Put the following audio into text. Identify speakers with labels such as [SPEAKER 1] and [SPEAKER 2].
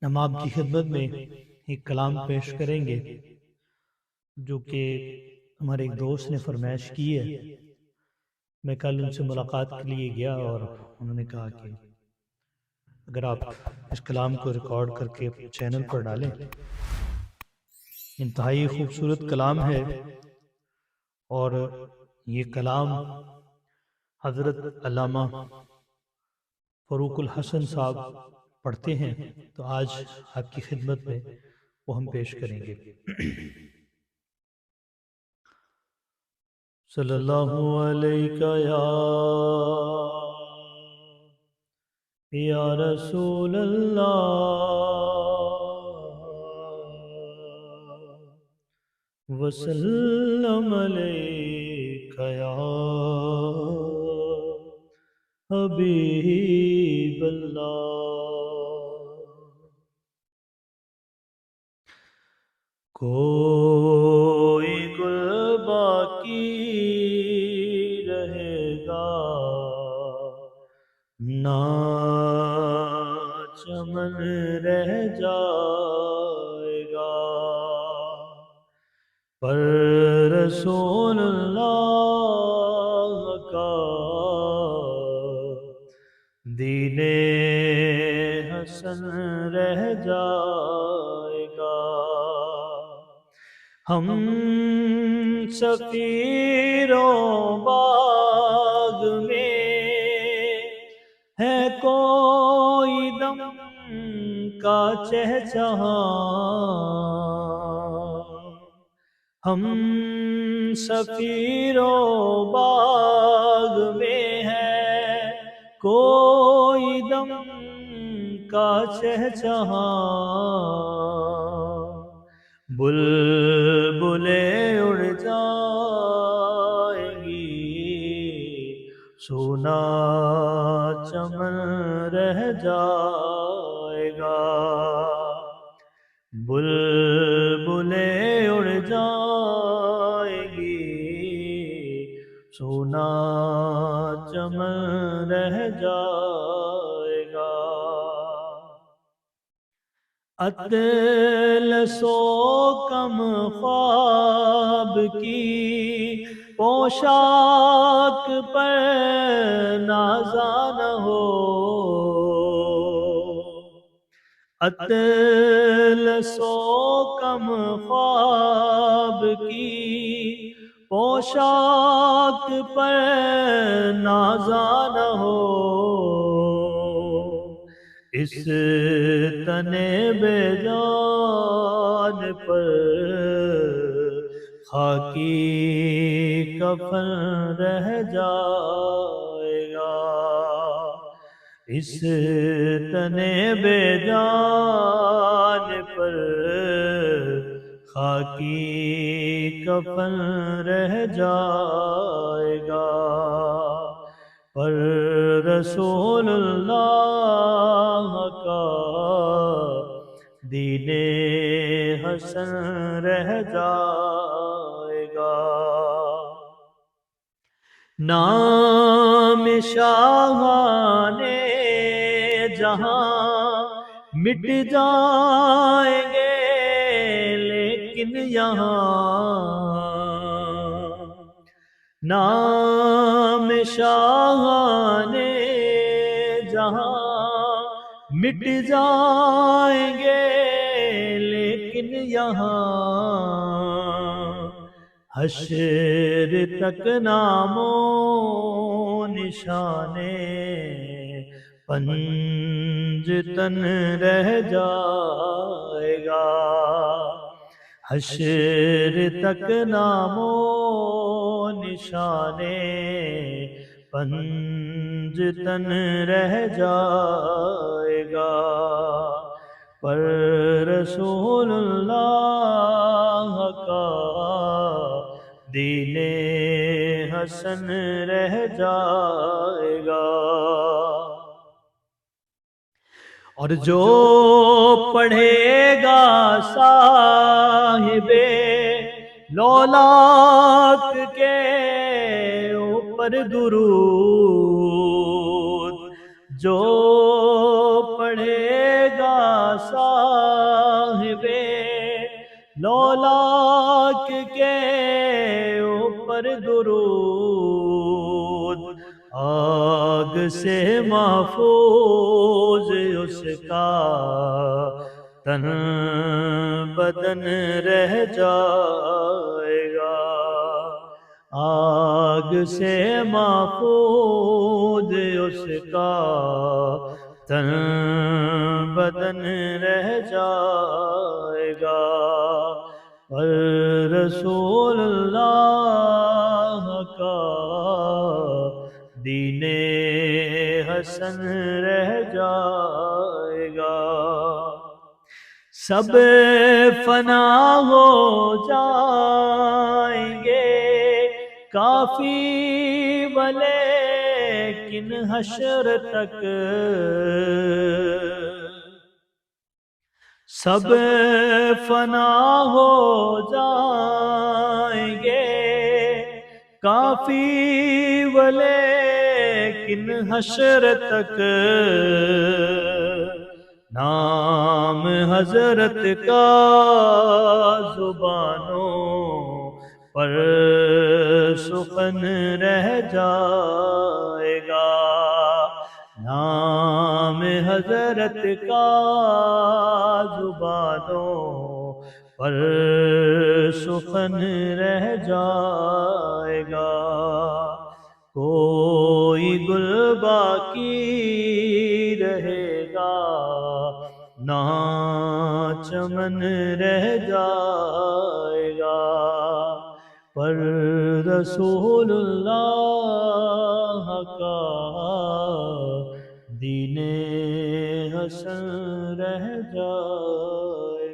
[SPEAKER 1] ہم آپ کی خدمت میں ایک کلام پیش کریں گے جو کہ ہمارے ایک دوست نے فرمائش کی ہے۔ میں کل ان سے ملاقات کے لیے گیا اور انہوں نے کہا کہ اگر آپ اس کلام کو ریکارڈ کر کے چینل پر ڈالیں، انتہائی خوبصورت کلام ہے، اور یہ کلام حضرت علامہ فاروق الحسن صاحب پڑھتے ہیں، تو آج آپ کی خدمت میں وہ ہم پیش کریں گے۔ صلی اللہ علیہ یا رسول اللہ، وسلم علیک یا حبیب اللہ۔ کوئی گل باقی رہے گا نہ چمن رہ جائے گا، پر رسول اللہ کا دین حسن رہ جائے گا۔ ہم سفیروں باغ میں ہے کوئی دم کا چہچہاں، ہم سفیروں باغ میں ہے کوئی دم کا چہچہاں، بلبلیں اڑ جائیں گی سونا چمن رہ جائے گا، بلبلیں اڑ جائیں گی سونا چمن رہ جائے گا۔ اطلس و کم خواب کی پوشاک پر نازا نہ ہو، اطلس و کم خواب کی پوشاک پر نازا نہ ہو، اس تن بے جان پر خاکی کفن رہ جائے گا، اس تن بے جان پر خاکی کفن رہ جائے گا، پر رسول اللہ کا دین حسن رہ جائے گا۔ نام شاہان جہاں مٹ جائیں گے لیکن یہاں، نام شاہان جہاں مٹ جائیں گے لیکن یہاں، حشر تک نام و نشانے پنجتن رہ جائے گا، حشر تک نام و نشانے پنجتن رہ جائے گا، پر رسول اللہ کا دین حسن رہ جائے گا۔ اور جو پڑھے گا صاحب لولاک کے اوپر درود، جو پڑھے گا صاحب لولاک کے اوپر درود، آگ سے محفوظ اس کا تن بدن رہ جائے گا، آگ سے محفوظ اس کا تن بدن رہ جائے گا، پر رسول اللہ کا دین حسن رہ جائے گا۔ سب فنا ہو جائیں گے کافی ولیکن حشر تک، سب فنا ہو جائیں گے کافی ولیکن حشر تک، نام حضرت کا زبانوں پر سخن رہ جائے گا، نام حضرت کا زبانوں پر سخن رہ جائے گا، کوئی گل باقی رہے گا نہ چمن رہ جائے گا، پر رسول اللہ کا دین حسن رہ جائے